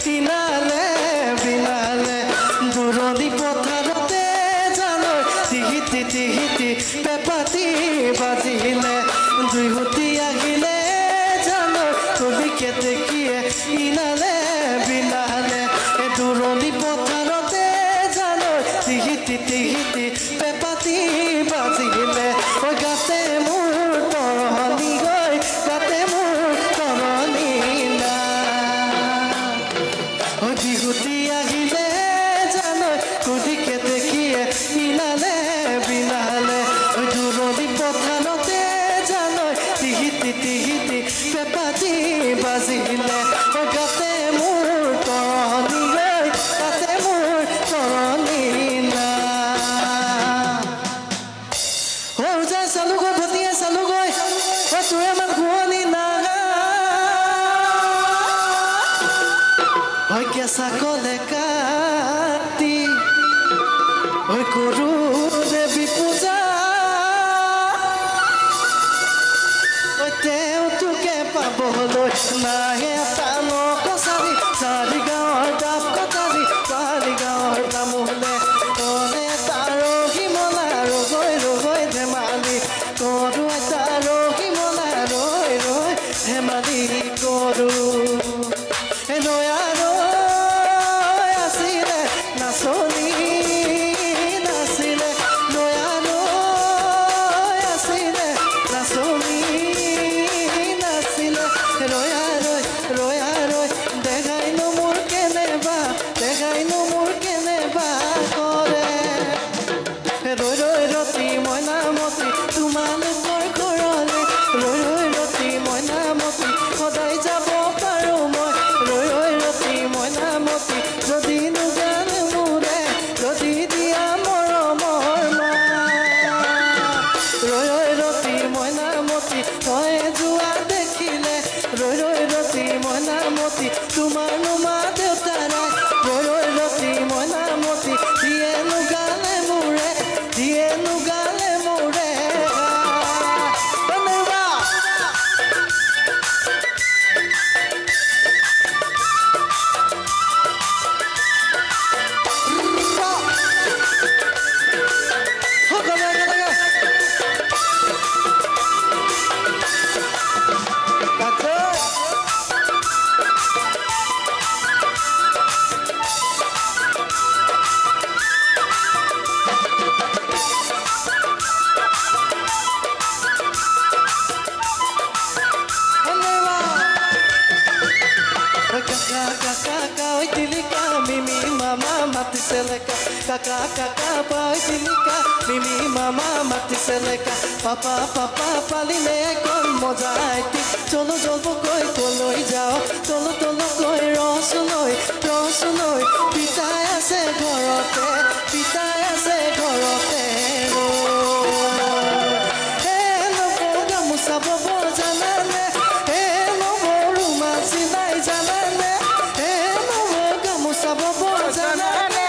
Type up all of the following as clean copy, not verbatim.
ইনালে বিনালে দূৰণি পথাৰতে জানো তিহিতি তিহিতি পেপাতি বাজিলে দুইহুতি আহিলে জানো তুমি কেতেকিয়ে ইনালে বিনালে দূৰণি পথাৰতে জানো তিহিতি তিহিতি পেপাতি বাজিলে গাতে মোৰ তৰণি গৈ গাতে মোৰ তৰণি না বিহুতি আহিলে জানো তুমি কেতেকিয়ে ইনালে বিনালে দূৰণি পথাৰতে জানো তিহিতি তিহিতি পেপাতি বাজিলে গাতে মোৰ তৰণি গৈ গাতে মোৰ তৰণি না যা চালু গৈ ভতিয়ে চালু গৈ তোৰে আমাৰ ঘূৰণি না কেঁচা কলে কাটি কৰো দেৱী পূজা তেওঁ তোকে পাবলৈ নাহে টান কছাৰী চাৰি গাঁৱৰ ডাব কটাৰী চাৰি গাঁৱৰ তামোলে কলে তাৰ হিমলা ৰৈ ৰৈ ধেমালি কৰো তাৰ হিমলা ৰৈ ৰৈ ধেমালি কৰো নয়া আছিলে নাচনী নাছিলে নয়া আছিলে নাচনী নাছিলে ৰয়া ৰৈ দেখাই নো মোৰ কেনেবা কৰে ৰৈ ৰতি মইনামতি তোমালোকৰ ঘৰলে ৰৈ ৰতি মইনামতি সদায় যাব পাৰো মই ৰৈ ৰতি মইনামতি যদি নুগানে মোৰে যদি দিয়া মৰমৰ মা ৰৈ ৰতি মইনামতি তই যোৱা দেখিলে ৰৈ ৰতি মইনামতি তোমাৰ নুমা দেউতাৰাই ৰৈ ৰতি মইনামতি দিয়ে নুগালে মোৰে Kaka kaka pai tilika mimi mama mati seleka papa papa paline kon mojaiti cholo jolbo koi koloi jao tolo tolo koi rosunoi pitai ase ghorote ro hello boga musabo janane hello boru masinai janane hello boga musabo janane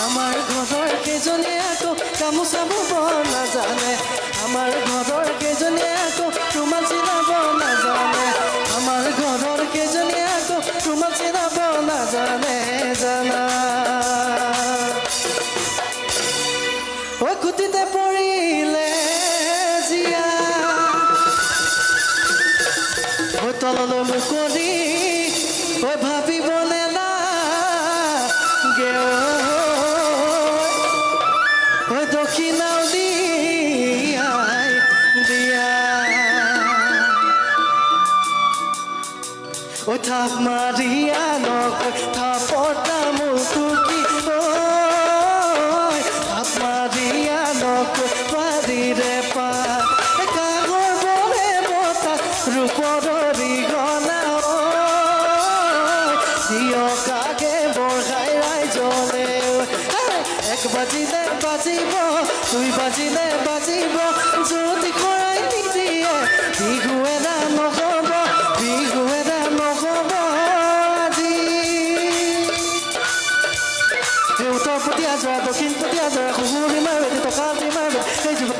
আমাৰ ঘৰৰ কেজনীয়ে আকৌ গামোচা বব নাজানে আমাৰ ঘৰৰ কেজনীয়ে আকৌ ৰুমাল চিলাব নাজানে আমাৰ ঘৰৰ কেজনীয়ে আকৌ ৰুমাল চিলাব নাজানে জানা খুটিতে পৰিলে জিয়া তললৈ মুকলি ভাবিবলে না দক্ষিণাও দিয়া থাপ মাৰিয়া নকয় থাপটা মুকুকি থাপ মাৰিয়া নকয় পাৰিৰে পা কাগৰ বলে বতাহ ৰূপদৰি গনা কাগে বঢ়াই ৰাইজলে এক বাজিলে বাজিব দুই বাজিলে বাজিব যদি খৰাই নিদিয়ে বিহু এটা নহ'ব আজি উত্তৰ পতিয়া যোৱা দক্ষিণ পতিয়া যোৱা সুহুৰি মাৰে টকা দি মাৰে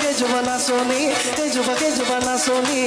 কেইজোপা নাচনী নাচনী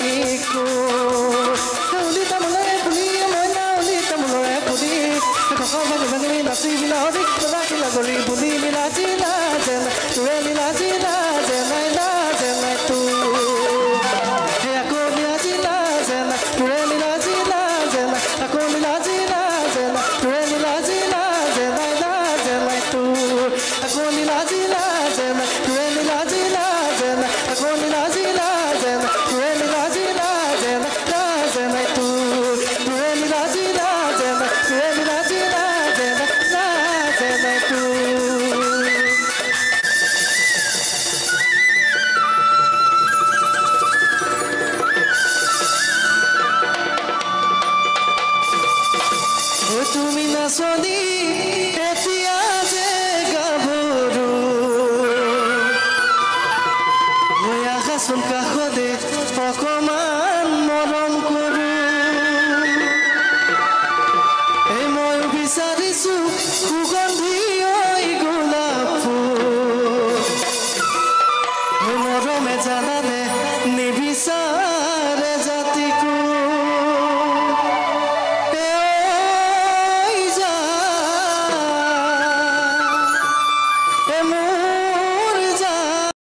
নাচনী